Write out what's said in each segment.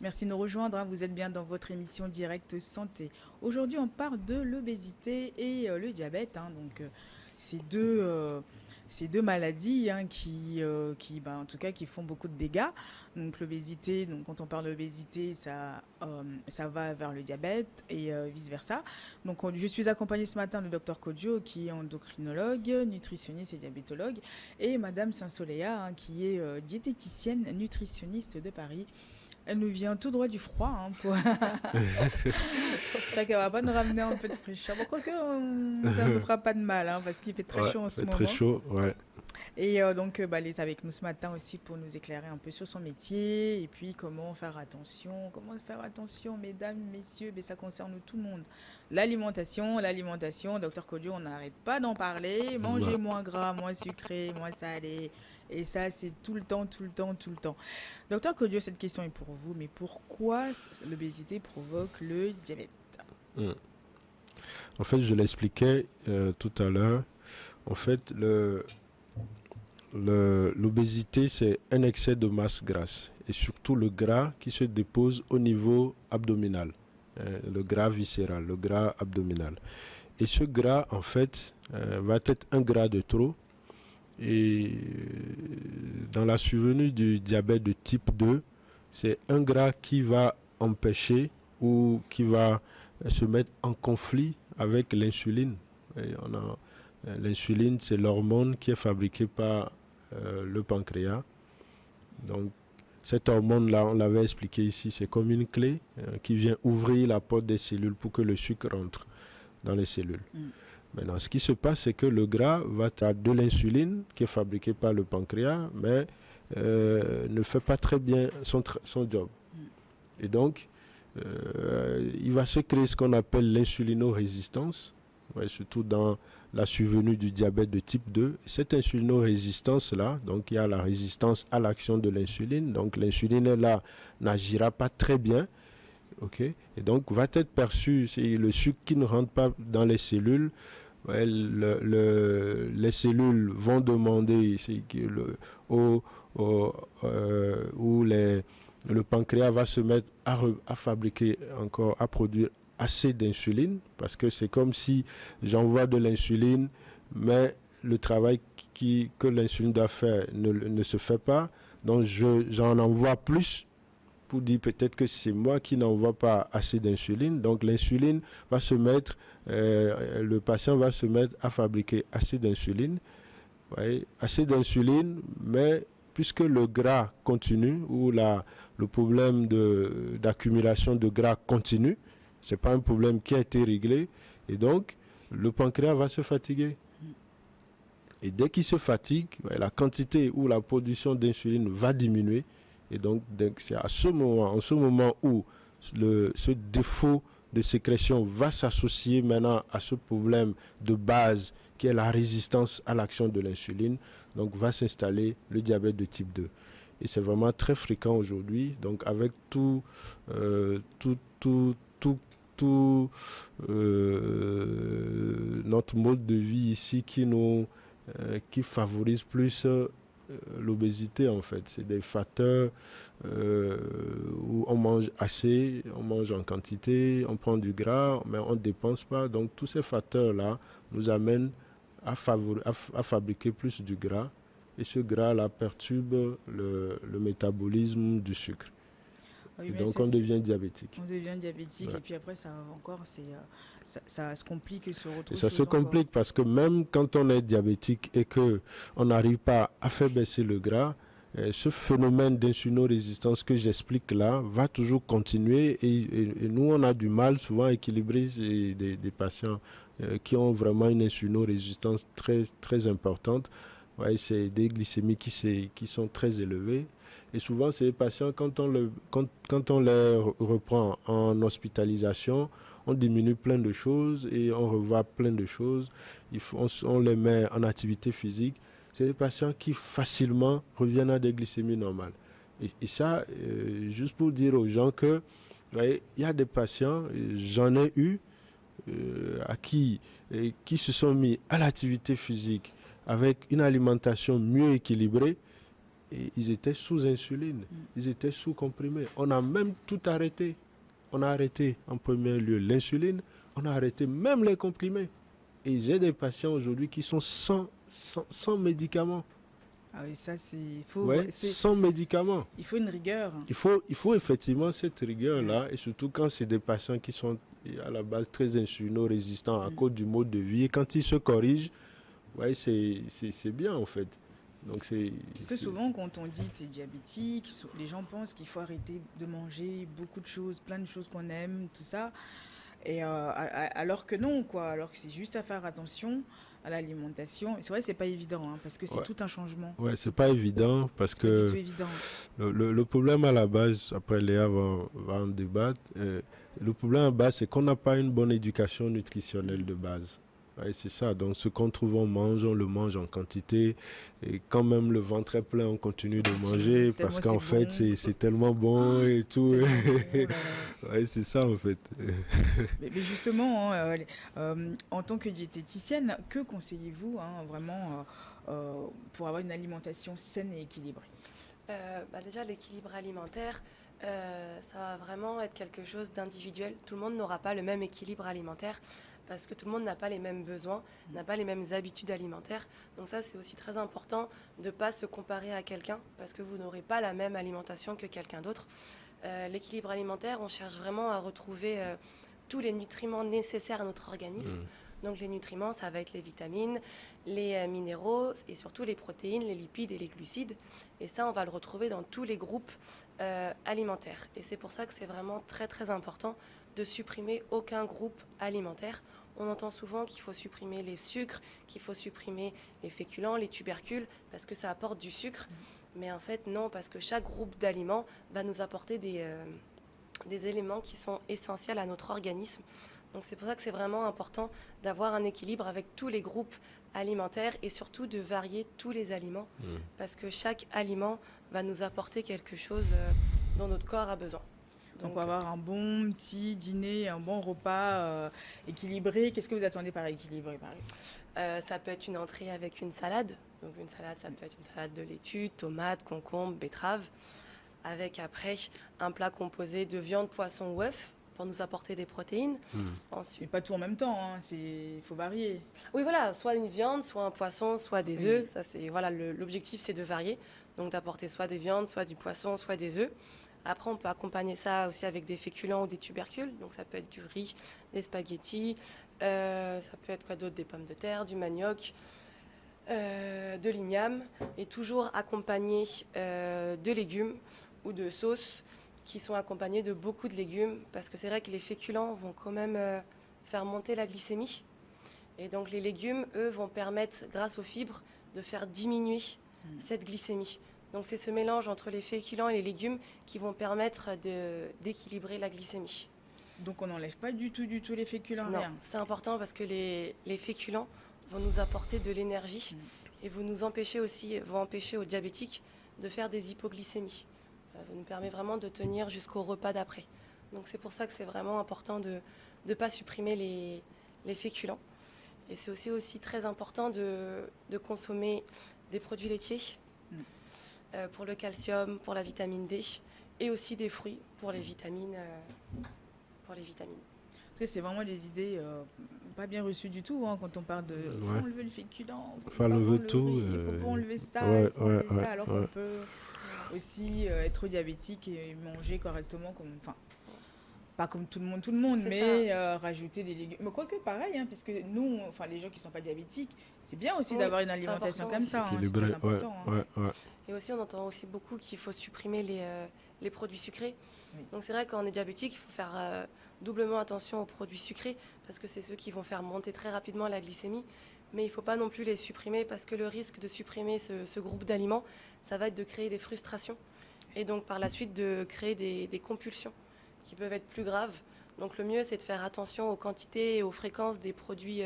Merci de nous rejoindre, hein. Vous êtes bien dans votre émission Direct Santé. Aujourd'hui, on parle de l'obésité et le diabète, hein. Ces deux, euh, ces deux maladies, hein, en tout cas, qui font beaucoup de dégâts. Donc, l'obésité, donc, quand on parle d'obésité, ça va vers le diabète et vice-versa. Je suis accompagnée ce matin de Dr Kodjo, qui est endocrinologue, nutritionniste et diabétologue, et Madame Saint-Soléa, hein, qui est diététicienne nutritionniste de Paris. Elle nous vient tout droit du froid, hein, pour ça qu'elle va pas nous ramener un peu de fraîcheur. Bon, quoique, ça ne nous fera pas de mal, hein, parce qu'il fait très Ouais, chaud en ce c'est très moment. chaud, ouais. Et elle est avec nous ce matin aussi pour nous éclairer un peu sur son métier et puis comment faire attention. Comment faire attention, mesdames, messieurs, mais ça concerne tout le monde. L'alimentation, docteur Kodio, on n'arrête pas d'en parler. Manger Ouais. moins gras, moins sucré, moins salé. Et ça, c'est tout le temps, tout le temps, tout le temps. Docteur Kodio, cette question est pour vous, mais pourquoi l'obésité provoque le diabète? Mm. En fait, je l'expliquais tout à l'heure. En fait, l'obésité, c'est un excès de masse grasse. Et surtout le gras qui se dépose au niveau abdominal. Le gras viscéral, le gras abdominal. Et ce gras, en fait, va être un gras de trop. Et dans la survenue du diabète de type 2, c'est un gras qui va empêcher ou qui va se mettre en conflit avec l'insuline. L'insuline, c'est l'hormone qui est fabriquée par le pancréas. Donc, cette hormone-là, on l'avait expliqué ici, c'est comme une clé qui vient ouvrir la porte des cellules pour que le sucre rentre dans les cellules. Mm. Maintenant, ce qui se passe, c'est que le gras va avoir de l'insuline qui est fabriquée par le pancréas, mais ne fait pas très bien son job. Et donc, il va se créer ce qu'on appelle l'insulinorésistance, ouais, surtout dans la survenue du diabète de type 2. Cette insulinorésistance-là, donc il y a la résistance à l'action de l'insuline, donc l'insuline là n'agira pas très bien, ok, et donc va être perçu, c'est le sucre qui ne rentre pas dans les cellules. Ouais, les cellules vont demander où le pancréas va se mettre à fabriquer encore, à produire assez d'insuline, parce que c'est comme si j'envoie de l'insuline, mais le travail que l'insuline doit faire ne se fait pas, donc j'en envoie plus pour dire peut-être que c'est moi qui n'envoie pas assez d'insuline. Donc l'insuline va se mettre, le patient va se mettre à fabriquer assez d'insuline, ouais, assez d'insuline, mais puisque le gras continue ou le problème d'accumulation de gras continue, c'est pas un problème qui a été réglé, et donc le pancréas va se fatiguer. Et dès qu'il se fatigue, ouais, la quantité ou la production d'insuline va diminuer. Et donc c'est en ce moment où ce défaut de sécrétion va s'associer maintenant à ce problème de base qui est la résistance à l'action de l'insuline. Donc va s'installer le diabète de type 2. Et c'est vraiment très fréquent aujourd'hui. Donc avec tout notre mode de vie ici qui favorise plus l'obésité, en fait. C'est des facteurs où on mange assez, on mange en quantité, on prend du gras, mais on ne dépense pas. Donc tous ces facteurs-là nous amènent à fabriquer plus du gras. Et ce gras-là perturbe le métabolisme du sucre. Oui, Et mais donc on devient diabétique. on devient diabétique Ouais. et puis après, ça se complique sur Et autre ça se chose encore. complique parce que même quand on est diabétique et qu'on n'arrive pas à faire baisser le gras, ce phénomène d'insulinorésistance que j'explique là va toujours continuer et nous on a du mal souvent à équilibrer des patients qui ont vraiment une insulinorésistance très, très importante. Ouais, c'est des glycémies qui sont très élevées. Et souvent, ces patients, quand on les reprend en hospitalisation, on diminue plein de choses et on revoit plein de choses. On les met en activité physique. C'est des patients qui facilement reviennent à des glycémies normales. Et ça, juste pour dire aux gens que, vous voyez, il y a des patients, j'en ai eu, qui se sont mis à l'activité physique avec une alimentation mieux équilibrée et ils étaient sous insuline, ils étaient sous comprimés. On a même tout arrêté. On a arrêté en premier lieu l'insuline, on a arrêté même les comprimés. Et j'ai des patients aujourd'hui qui sont sans médicaments. Ah oui, ça, c'est... Sans médicaments. Il faut une rigueur. Il faut effectivement cette rigueur-là, et surtout quand c'est des patients qui sont à la base très insulino-résistants à cause du mode de vie. Et quand ils se corrigent, c'est bien en fait. Donc parce que souvent, quand on dit tu es diabétique, les gens pensent qu'il faut arrêter de manger beaucoup de choses, plein de choses qu'on aime, tout ça. Et alors que non, quoi. Alors que c'est juste à faire attention à l'alimentation. C'est vrai que c'est pas évident, hein, parce que c'est tout un changement. Ouais, c'est pas évident parce que le problème à la base, après Léa va en débattre, le problème à la base, c'est qu'on n'a pas une bonne éducation nutritionnelle de base. Ouais, c'est ça. Donc, ce qu'on trouve, on le mange en quantité. Et quand même le ventre est plein, on continue de manger parce qu'en fait, c'est tellement bon et tout. Ouais, c'est ça, en fait. Mais justement, en tant que diététicienne, que conseillez-vous vraiment pour avoir une alimentation saine et équilibrée? Déjà, l'équilibre alimentaire, ça va vraiment être quelque chose d'individuel. Tout le monde n'aura pas le même équilibre alimentaire, parce que tout le monde n'a pas les mêmes besoins, n'a pas les mêmes habitudes alimentaires. Donc ça, c'est aussi très important de ne pas se comparer à quelqu'un, parce que vous n'aurez pas la même alimentation que quelqu'un d'autre. L'équilibre alimentaire, on cherche vraiment à retrouver tous les nutriments nécessaires à notre organisme. Donc les nutriments, ça va être les vitamines, les minéraux et surtout les protéines, les lipides et les glucides. Et ça, on va le retrouver dans tous les groupes alimentaires. Et c'est pour ça que c'est vraiment très très important de supprimer aucun groupe alimentaire. On entend souvent qu'il faut supprimer les sucres, qu'il faut supprimer les féculents, les tubercules, parce que ça apporte du sucre. Mais en fait, non, parce que chaque groupe d'aliments va nous apporter des éléments qui sont essentiels à notre organisme. Donc c'est pour ça que c'est vraiment important d'avoir un équilibre avec tous les groupes alimentaires et surtout de varier tous les aliments, parce que chaque aliment va nous apporter quelque chose dont notre corps a besoin. Donc on va avoir un bon petit dîner, un bon repas équilibré. Qu'est-ce que vous attendez par équilibré, par exemple? Ça peut être une entrée avec une salade. Donc une salade, ça peut être une salade de laitue, tomates, concombres, betteraves, avec après un plat composé de viande, poisson ou œuf pour nous apporter des protéines. Ensuite, mais pas tout en même temps, hein. Il faut varier. Oui, voilà, soit une viande, soit un poisson, soit des œufs. Ça, c'est, voilà, l'objectif, c'est de varier. Donc d'apporter soit des viandes, soit du poisson, soit des œufs. Après, on peut accompagner ça aussi avec des féculents ou des tubercules. Donc, ça peut être du riz, des spaghettis, ça peut être quoi d'autre, des pommes de terre, du manioc, de l'igname. Et toujours accompagné de légumes ou de sauces qui sont accompagnés de beaucoup de légumes. Parce que c'est vrai que les féculents vont quand même faire monter la glycémie. Et donc, les légumes, eux, vont permettre, grâce aux fibres, de faire diminuer cette glycémie. Donc c'est ce mélange entre les féculents et les légumes qui vont permettre d'équilibrer la glycémie. Donc on n'enlève pas du tout les féculents? Non, c'est important parce que les féculents vont nous apporter de l'énergie et vont empêcher aux diabétiques de faire des hypoglycémies. Ça nous permet vraiment de tenir jusqu'au repas d'après. Donc c'est pour ça que c'est vraiment important de ne pas supprimer les féculents. Et c'est aussi très important de consommer des produits laitiers. Pour le calcium, pour la vitamine D, et aussi des fruits pour les vitamines. Tu sais, c'est vraiment des idées pas bien reçues du tout, hein, quand on parle de faut enlever le féculent, faut enlever tout, il faut pas enlever ça, alors qu'on peut aussi être diabétique et manger correctement, pas comme tout le monde, mais rajouter des légumes. Mais quoique pareil, hein, puisque nous, les gens qui ne sont pas diabétiques, c'est bien aussi d'avoir une alimentation comme ça. Hein, c'est très important. Et aussi, on entend aussi beaucoup qu'il faut supprimer les produits sucrés. Oui. Donc c'est vrai, quand on est diabétique, il faut faire doublement attention aux produits sucrés, parce que c'est ceux qui vont faire monter très rapidement la glycémie. Mais il ne faut pas non plus les supprimer, parce que le risque de supprimer ce groupe d'aliments, ça va être de créer des frustrations. Et donc par la suite, de créer des compulsions qui peuvent être plus graves. Donc le mieux, c'est de faire attention aux quantités et aux fréquences des produits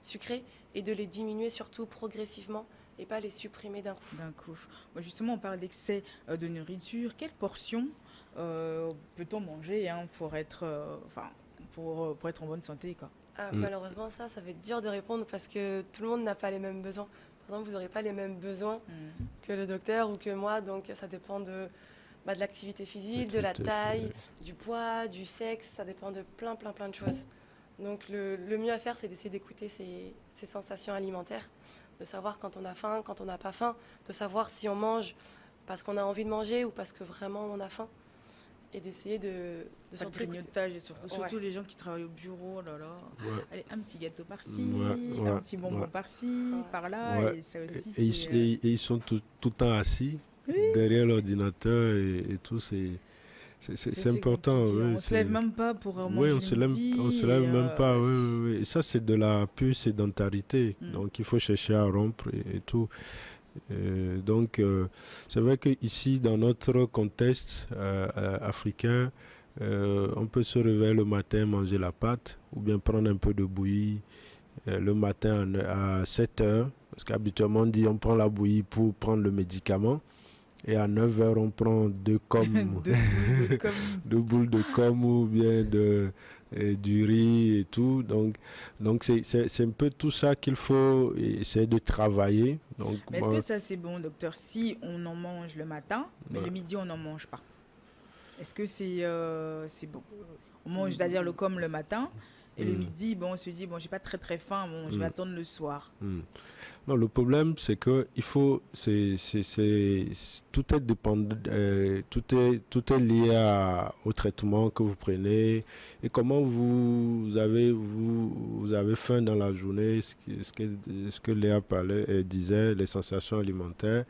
sucrés et de les diminuer surtout progressivement et pas les supprimer d'un coup. Moi, justement, on parle d'excès de nourriture. Quelle portion peut-on manger pour être en bonne santé, quoi? Malheureusement, ça va être dur de répondre parce que tout le monde n'a pas les mêmes besoins. Par exemple, vous n'aurez pas les mêmes besoins que le docteur ou que moi, donc ça dépend de l'activité physique, de la taille, du poids, du sexe, ça dépend de plein de choses. Donc le mieux à faire, c'est d'essayer d'écouter ses sensations alimentaires, de savoir quand on a faim, quand on n'a pas faim, de savoir si on mange parce qu'on a envie de manger ou parce que vraiment on a faim. Et d'essayer de pas de grignotage, et surtout les gens qui travaillent au bureau, là. Allez, un petit gâteau par-ci, un petit bonbon par-ci, par-là, et ça aussi et ils sont tout le temps assis derrière l'ordinateur et tout, c'est important. On ne se lève même pas pour manger on le midi. On se lève même pas, oui. Et ça, c'est de la pure sédentarité. Donc, il faut chercher à rompre et tout. Donc, c'est vrai qu'ici, dans notre contexte africain, on peut se réveiller le matin, manger la pâte, ou bien prendre un peu de bouillie le matin à 7 heures, parce qu'habituellement, on dit on prend la bouillie pour prendre le médicament, et à 9 heures, on prend deux boules de com ou bien du riz et tout. Donc c'est un peu tout ça qu'il faut essayer de travailler. Donc, mais est-ce que ça c'est bon, docteur, si on en mange le matin, mais le midi on n'en mange pas? Est-ce que c'est bon? On mange, c'est-à-dire le com le matin, et le midi, on se dit, j'ai pas très faim, je vais attendre le soir. Non, le problème, c'est que il faut, tout est dépendant, tout est lié au traitement que vous prenez et comment vous avez faim dans la journée, ce que Léa disait, les sensations alimentaires.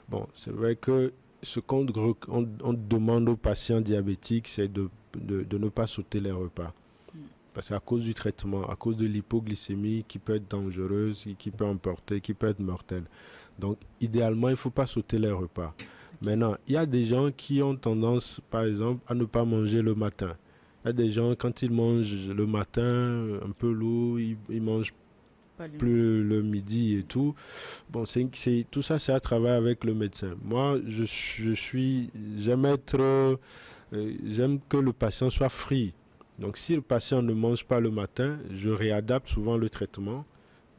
Bon, c'est vrai que ce qu'on demande aux patients diabétiques, c'est de ne pas sauter les repas. Parce qu'à cause du traitement, à cause de l'hypoglycémie qui peut être dangereuse, qui peut emporter, qui peut être mortelle. Donc, idéalement, il ne faut pas sauter les repas. Maintenant, il y a des gens qui ont tendance, par exemple, à ne pas manger le matin. Il y a des gens, quand ils mangent le matin, un peu lourd, ils mangent plus le midi et tout. Bon, tout ça, c'est à travailler avec le médecin. Moi, j'aime que le patient soit free. Donc, si le patient ne mange pas le matin, je réadapte souvent le traitement.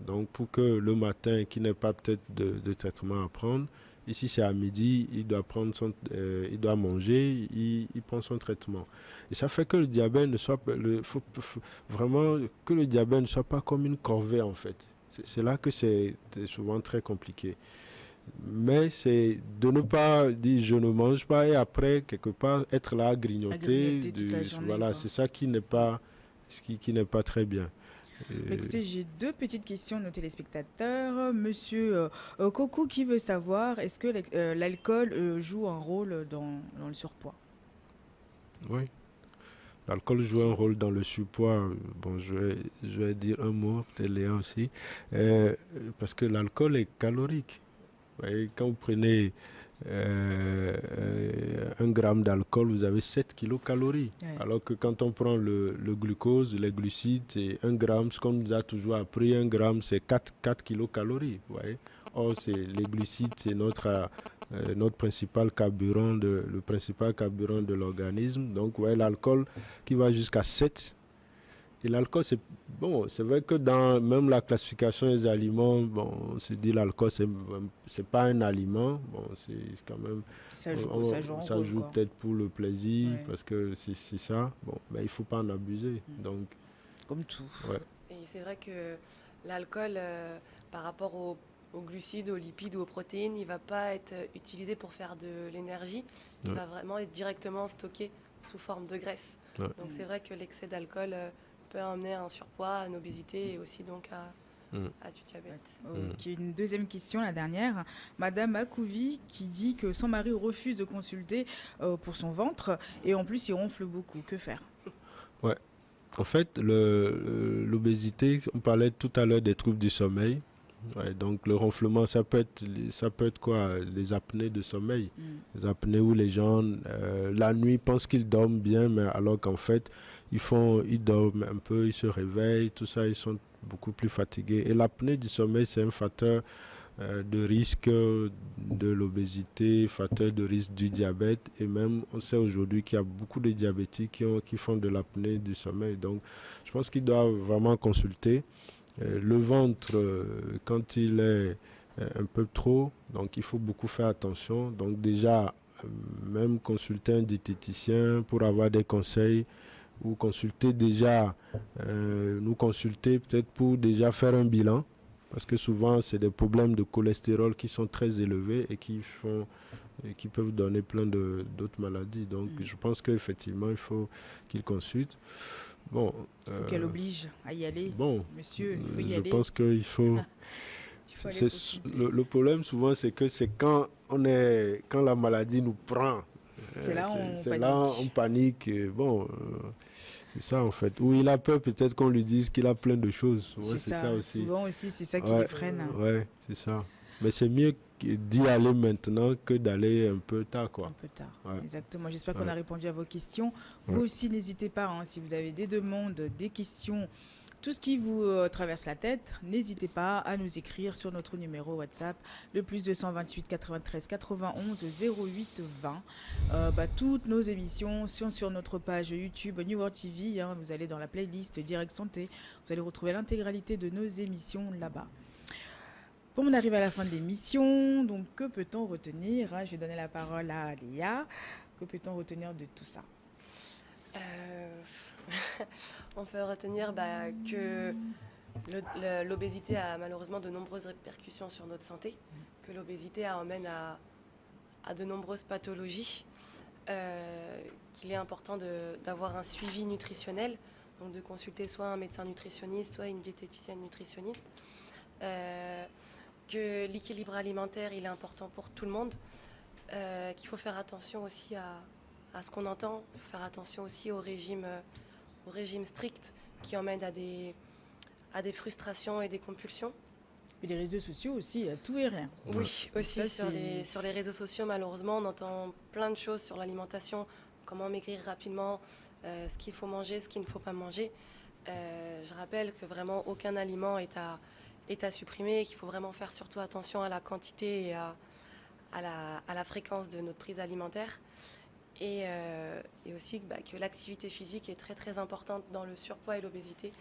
Donc, pour que le matin, qui n'est pas peut-être de traitement à prendre, ici c'est à midi, il doit manger, il prend son traitement. Et ça fait que le diabète ne soit pas, vraiment que le diabète ne soit pas comme une corvée en fait. C'est là que c'est souvent très compliqué. Mais c'est de ne pas dire je ne mange pas et après quelque part être là à grignoter toute la journée, voilà, c'est ça qui n'est pas très bien. Écoutez, j'ai deux petites questions de nos téléspectateurs. Monsieur Coco qui veut savoir, est-ce que l'alcool joue un rôle dans le surpoids? Oui, l'alcool joue un rôle dans le surpoids. Bon, je vais dire un mot, peut-être Léa aussi, parce que l'alcool est calorique. Vous voyez, quand vous prenez 1 gramme d'alcool, vous avez 7 kilocalories. Ouais. Alors que quand on prend le glucose, les glucides, c'est 1 gramme, ce qu'on nous a toujours appris, 1 gramme, c'est 4 kilocalories. Vous voyez. Or, les glucides, c'est notre principal carburant, le principal carburant de l'organisme. Donc, vous voyez, l'alcool qui va jusqu'à 7. Et l'alcool, c'est vrai que dans même la classification des aliments, on se dit l'alcool, c'est pas un aliment. Bon, c'est quand même. Ça joue peut-être pour le plaisir, parce que c'est ça. Bon, mais il faut pas en abuser. Donc. Comme tout. Ouais. Et c'est vrai que l'alcool, par rapport aux glucides, aux lipides ou aux protéines, il va pas être utilisé pour faire de l'énergie. Il va vraiment être directement stocké sous forme de graisse. Ouais. Donc c'est vrai que l'excès d'alcool peut amener à un surpoids, à une obésité et aussi donc à du diabète. Une deuxième question, la dernière. Madame Akouvi qui dit que son mari refuse de consulter pour son ventre et en plus il ronfle beaucoup. Que faire? Ouais. En fait, l'obésité, on parlait tout à l'heure des troubles du sommeil. Ouais, donc le ronflement, ça peut être quoi? Les apnées de sommeil. Les apnées où les gens, la nuit, pensent qu'ils dorment bien, mais alors qu'en fait, ils dorment un peu, ils se réveillent, tout ça, ils sont beaucoup plus fatigués. Et l'apnée du sommeil, c'est un facteur de risque de l'obésité, facteur de risque du diabète. Et même, on sait aujourd'hui qu'il y a beaucoup de diabétiques qui font de l'apnée du sommeil. Donc, je pense qu'ils doivent vraiment consulter. Le ventre, quand il est un peu trop. Donc il faut beaucoup faire attention. Donc déjà, même consulter un diététicien pour avoir des conseils ou consulter déjà, nous consulter peut-être pour déjà faire un bilan. Parce que souvent, c'est des problèmes de cholestérol qui sont très élevés et qui peuvent donner plein d'autres maladies. Donc, je pense qu'effectivement, il faut qu'il consulte. Bon, il faut qu'elle oblige à y aller. Bon, monsieur, il faut y aller. Je pense qu'il faut... le problème, souvent, c'est que c'est quand la maladie nous prend. C'est là on panique. Bon... c'est ça en fait. Ou il a peur peut-être qu'on lui dise qu'il a plein de choses. C'est ça aussi. Souvent aussi, c'est ça qui les freine. Ouais, c'est ça. Mais c'est mieux d'y aller maintenant que d'aller un peu tard, quoi. Un peu tard, exactement. J'espère qu'on a répondu à vos questions. Vous aussi, n'hésitez pas, si vous avez des demandes, des questions, tout ce qui vous traverse la tête, n'hésitez pas à nous écrire sur notre numéro WhatsApp, le plus 228 93 91 08 20. Toutes nos émissions sont sur notre page YouTube New World TV. Vous allez dans la playlist Direct Santé. Vous allez retrouver l'intégralité de nos émissions là-bas. Bon, on arrive à la fin de l'émission. Donc, que peut-on retenir? Je vais donner la parole à Léa. Que peut-on retenir de tout ça? On peut retenir que l'obésité a malheureusement de nombreuses répercussions sur notre santé, que l'obésité amène à de nombreuses pathologies, qu'il est important d'avoir un suivi nutritionnel, donc de consulter soit un médecin nutritionniste, soit une diététicienne nutritionniste, que l'équilibre alimentaire il est important pour tout le monde, qu'il faut faire attention aussi à ce qu'on entend, il faut faire attention aussi au régime strict qui emmène à des frustrations et des compulsions. Et les réseaux sociaux aussi, il y a tout et rien. Oui, aussi ça, sur les réseaux sociaux, malheureusement, on entend plein de choses sur l'alimentation, comment maigrir rapidement, ce qu'il faut manger, ce qu'il ne faut pas manger. Je rappelle que vraiment aucun aliment est à supprimer et qu'il faut vraiment faire surtout attention à la quantité et à la fréquence de notre prise alimentaire. Et aussi que l'activité physique est très très importante dans le surpoids et l'obésité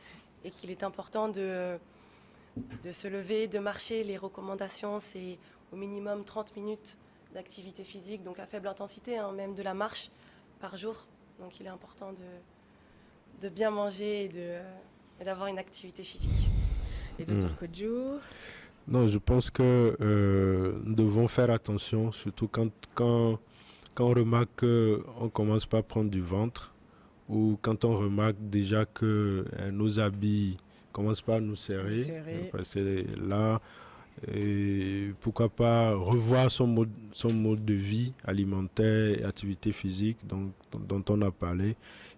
et qu'il est important de se lever, de marcher. Les recommandations, c'est au minimum 30 minutes d'activité physique, donc à faible intensité, même de la marche par jour. Donc il est important de bien manger et d'avoir une activité physique. Et Dr Kodjo? Non, je pense que nous devons faire attention, surtout quand on remarque qu'on commence pas à prendre du ventre ou quand on remarque déjà que nos habits commencent pas à nous serrer. Parce que là, pourquoi pas revoir son mode de vie alimentaire et activité physique dont on a parlé.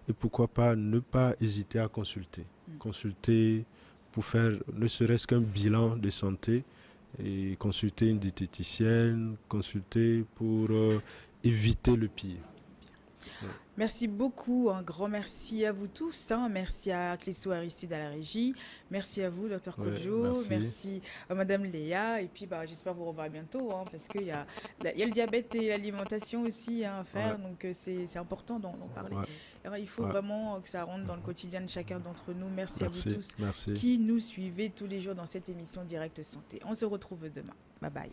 Et pourquoi pas ne pas hésiter à consulter. Consulter pour faire ne serait-ce qu'un bilan de santé et consulter une diététicienne, consulter pour... éviter le pire. Merci beaucoup, un grand merci à vous tous. Merci à Clésso Aristide à la régie. Merci à vous, Dr Kodjo. Merci à Madame Léa. Et puis, j'espère vous revoir bientôt, parce qu'il y a le diabète et l'alimentation aussi à faire. Donc, c'est important d'en parler. Alors, il faut vraiment que ça rentre dans le quotidien de chacun d'entre nous. Merci à vous tous qui nous suivez tous les jours dans cette émission Direct Santé. On se retrouve demain. Bye bye.